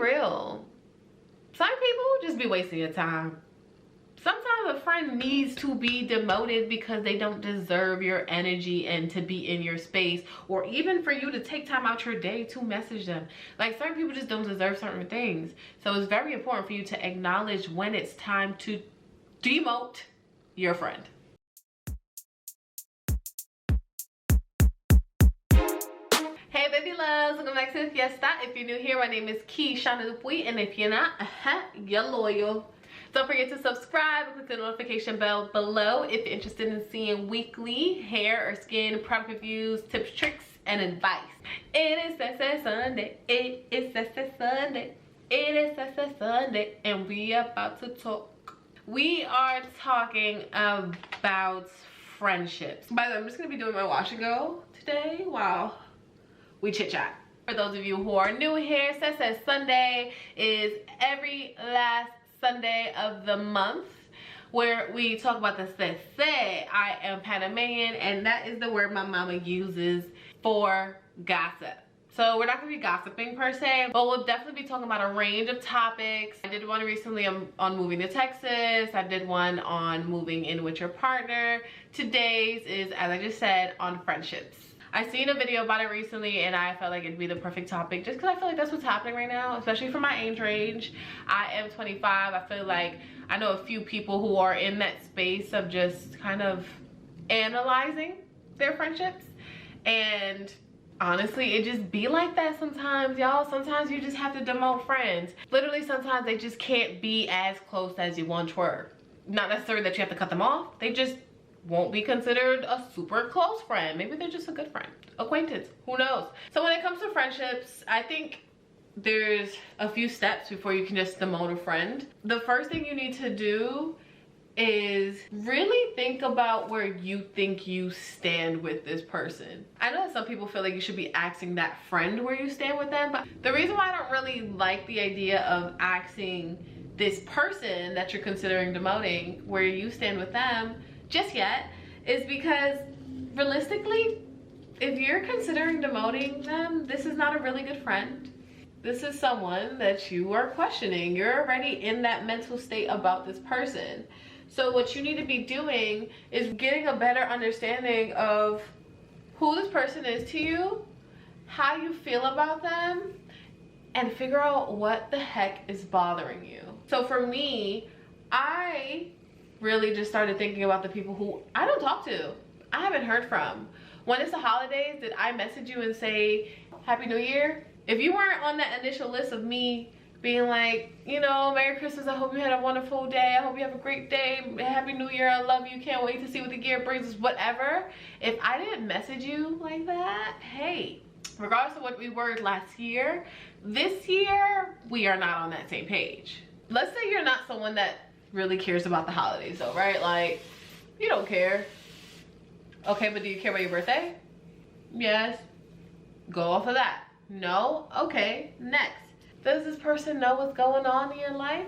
real. Some people just be wasting your time. Sometimes a friend needs to be demoted because they don't deserve your energy and to be in your space, or even for you to take time out your day to message them. Like, certain people just don't deserve certain things. So it's very important for you to acknowledge when it's time to demote your friend. Hey baby loves, welcome back to Fiesta. If you're new here, my name is Keishana Dupuy, and if you're not, you're loyal. Don't forget to subscribe and click the notification bell below if you're interested in seeing weekly hair or skin product reviews, tips, tricks, and advice. It is Sunday. It is Sunday. It is Sunday, and we are about to talk. We are talking about friendships. By the way, I'm just gonna be doing my wash and go today. Wow. We chit chat. For those of you who are new here, Says Sunday is every last Sunday of the month where we talk about the Say. I am Panamanian, and that is the word my mama uses for gossip. So we're not gonna be gossiping per se, but we'll definitely be talking about a range of topics. I did one recently on moving to Texas. I did one on moving in with your partner. Today's is, as I just said, on friendships. I seen a video about it recently and I felt like it'd be the perfect topic just because I feel like that's what's happening right now, especially for my age range. I am 25. I feel like I know a few people who are in that space of just kind of analyzing their friendships, and honestly it just be like that sometimes, y'all. Sometimes you just have to demote friends. Literally, sometimes they just can't be as close as you once were. Not necessarily that you have to cut them off, they just won't be considered a super close friend. Maybe they're just a good friend, acquaintance, who knows. So when it comes to friendships, I think there's a few steps before you can just demote a friend. The first thing you need to do is really think about where you think you stand with this person. I know that some people feel like you should be asking that friend where you stand with them, but the reason why I don't really like the idea of asking this person that you're considering demoting where you stand with them just yet is because realistically, if you're considering demoting them, this is not a really good friend. This is someone that you are questioning. You're already in that mental state about this person. So what you need to be doing is getting a better understanding of who this person is to you, how you feel about them, and figure out what the heck is bothering you. So for me, I really just started thinking about the people who I don't talk to, I haven't heard from. When it's the holidays, did I message you and say Happy New Year? If you weren't on that initial list of me being like, you know, Merry Christmas, I hope you had a wonderful day, I hope you have a great day, Happy New Year, I love you, can't wait to see what the year brings us, whatever. If I didn't message you like that, hey, regardless of what we were last year, this year we are not on that same page. Let's say you're not someone that really cares about the holidays though, right? Like, you don't care. Okay, but do you care about your birthday? Yes. Go off of that. No? Okay, next. Does this person know what's going on in your life?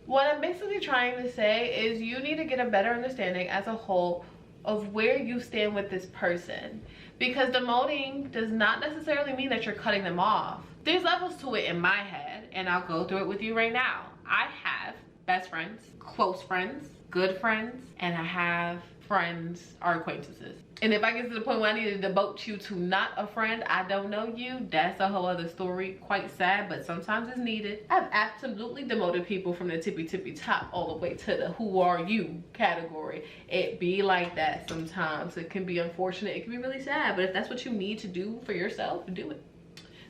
What I'm basically trying to say is you need to get a better understanding as a whole of where you stand with this person, because demoting does not necessarily mean that you're cutting them off. There's levels to it in my head, and I'll go through it with you right now. I have best friends, close friends, good friends, and I have friends or acquaintances. And if I get to the point where I need to devote you to not a friend, I don't know you, that's a whole other story. Quite sad, but sometimes it's needed. I've absolutely demoted people from the tippy top all the way to the who are you category. It be like that sometimes. It can be unfortunate, it can be really sad, but if that's what you need to do for yourself, do it.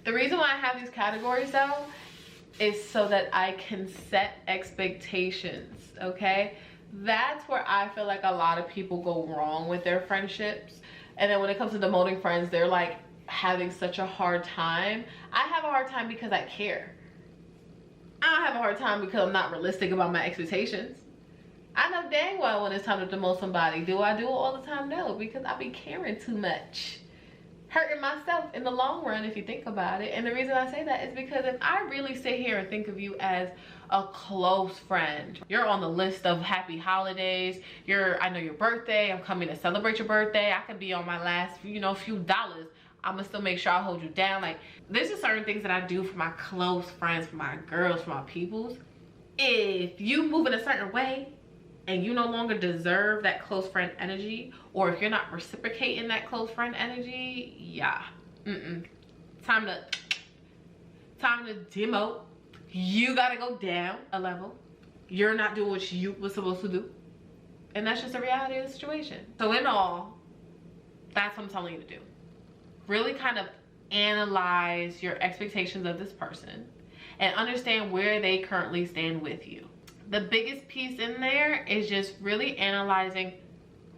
The reason why I have these categories though is so that I can set expectations, okay? That's where I feel like a lot of people go wrong with their friendships. And then when it comes to demoting friends, they're like having such a hard time. I have a hard time because I care. I don't have a hard time because I'm not realistic about my expectations. I know dang well when it's time to demote somebody. Do I do it all the time? No, because I be caring too much. Hurting myself in the long run if you think about it. And the reason I say that is because if I really sit here and think of you as a close friend, you're on the list of happy holidays, I know your birthday, I'm coming to celebrate your birthday, I could be on my last, you know, few dollars I'm gonna still make sure I hold you down. Like, there's just certain things that I do for my close friends, for my girls, for my peoples. If you move in a certain way and you no longer deserve that close friend energy, or if you're not reciprocating that close friend energy, yeah, time to demote. You gotta go down a level. You're not doing what you were supposed to do, and that's just the reality of the situation. So in all, that's what I'm telling you to do. Really kind of analyze your expectations of this person and understand where they currently stand with you. The biggest piece in there is just really analyzing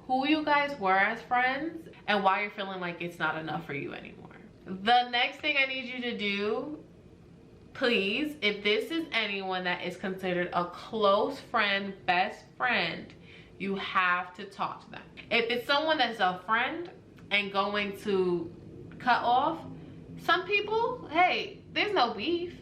who you guys were as friends and why you're feeling like it's not enough for you anymore. The next thing I need you to do, please, if this is anyone that is considered a close friend, best friend, you have to talk to them. If it's someone that's a friend and going to cut off, some people, hey, there's no beef,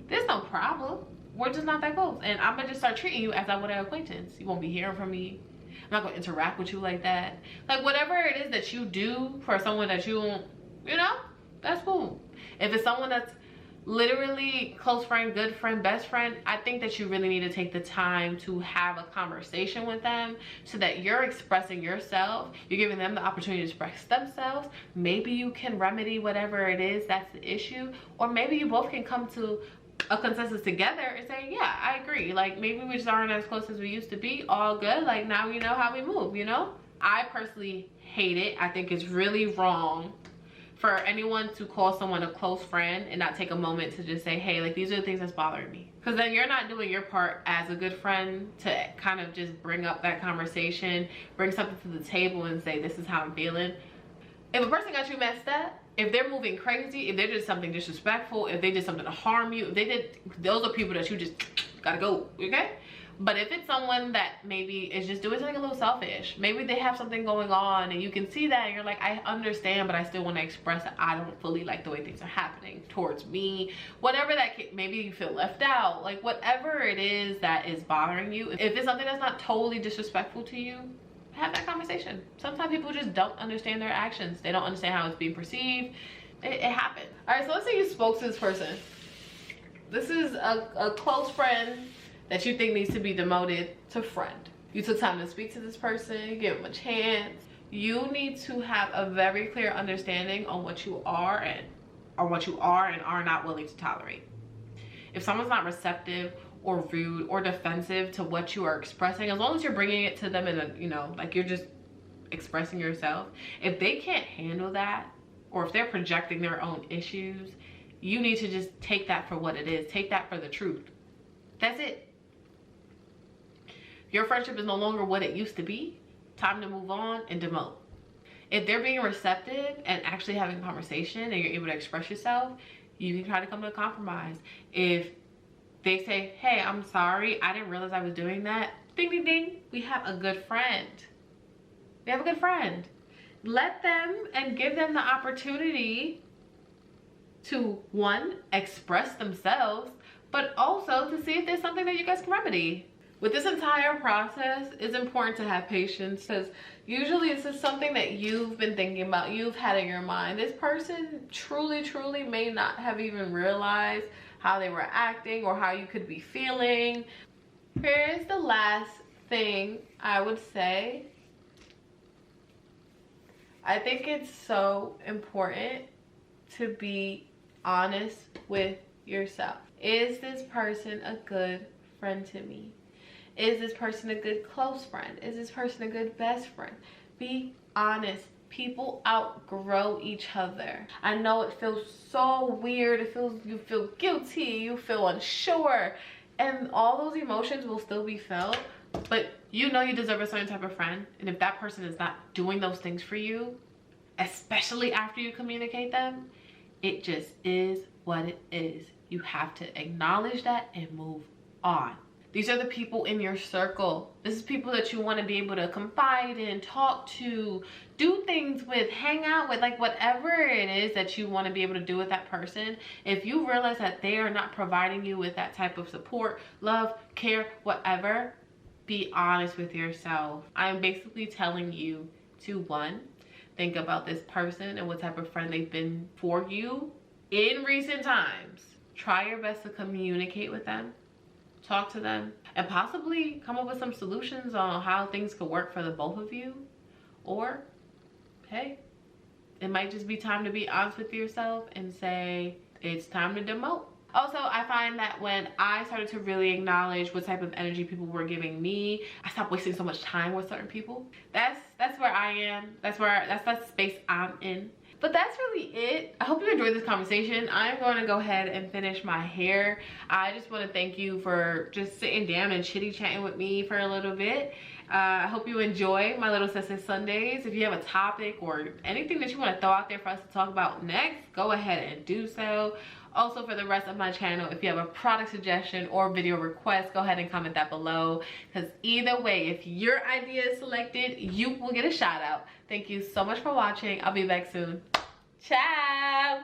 there's no problem, we're just not that close, and I'm gonna just start treating you as I would an acquaintance. You won't be hearing from me. I'm not gonna interact with you like that. Like, whatever it is that you do for someone that you know, that's cool. If it's someone that's literally close friend, good friend, best friend, I think that you really need to take the time to have a conversation with them so that you're expressing yourself, you're giving them the opportunity to express themselves. Maybe you can remedy whatever it is that's the issue, or maybe you both can come to a consensus together and say, yeah, I agree, like maybe we just aren't as close as we used to be, all good, like now we know how we move, you know? I personally hate it. I think it's really wrong for anyone to call someone a close friend and not take a moment to just say, hey, like, these are the things that's bothering me. Because then you're not doing your part as a good friend to kind of just bring up that conversation, bring something to the table and say, this is how I'm feeling. If a person got you messed up, if they're moving crazy, if they did something disrespectful, if they did something to harm you, if they did, those are people that you just gotta go, okay? But if it's someone that maybe is just doing something a little selfish, maybe they have something going on and you can see that and you're like, I understand, but I still want to express that I don't fully like the way things are happening towards me. Whatever that, maybe you feel left out, like whatever it is that is bothering you. If it's something that's not totally disrespectful to you, have that conversation. Sometimes people just don't understand their actions. They don't understand how it's being perceived. It happens. All right, so let's say you spoke to this person. This is a close friend that you think needs to be demoted to friend. You took time to speak to this person, you give them a chance. You need to have a very clear understanding on what you are and are not willing to tolerate. If someone's not receptive or rude or defensive to what you are expressing, as long as you're bringing it to them in a, you know, like you're just expressing yourself, if they can't handle that, or if they're projecting their own issues, you need to just take that for what it is. Take that for the truth. That's it. Your friendship is no longer what it used to be. Time to move on and demote. If they're being receptive and actually having a conversation and you're able to express yourself, you can try to come to a compromise. If they say, hey, I'm sorry, I didn't realize I was doing that, ding, ding, ding, we have a good friend. We have a good friend. Let them and give them the opportunity to, one, express themselves, but also to see if there's something that you guys can remedy. With this entire process, it's important to have patience, because usually this is something that you've been thinking about, you've had in your mind. This person truly may not have even realized how they were acting or how you could be feeling. Here's the last thing I would say. I think it's so important to be honest with yourself. Is this person a good friend to me? Is this person a good close friend? Is this person a good best friend? Be honest. People outgrow each other. I know it feels so weird. You feel guilty, you feel unsure, and all those emotions will still be felt, but you know you deserve a certain type of friend. And if that person is not doing those things for you, especially after you communicate them, it just is what it is. You have to acknowledge that and move on. These are the people in your circle. This is people that you want to be able to confide in, talk to, do things with, hang out with, like whatever it is that you want to be able to do with that person. If you realize that they are not providing you with that type of support, love, care, whatever, be honest with yourself. I'm basically telling you to, one, think about this person and what type of friend they've been for you in recent times. Try your best to communicate with them, talk to them, and possibly come up with some solutions on how things could work for the both of you. Or, hey, it might just be time to be honest with yourself and say, it's time to demote. Also, I find that when I started to really acknowledge what type of energy people were giving me, I stopped wasting so much time with certain people. That's where I am. That's the space I'm in. But that's really it. I hope you enjoyed this conversation. I'm going to go ahead and finish my hair. I just want to thank you for just sitting down and chitty chatting with me for a little bit. I hope you enjoy my Little Sis Sundays. If you have a topic or anything that you want to throw out there for us to talk about next, go ahead and do so. Also, for the rest of my channel, if you have a product suggestion or video request, go ahead and comment that below, because either way, if your idea is selected, you will get a shout out. Thank you so much for watching. I'll be back soon. Ciao.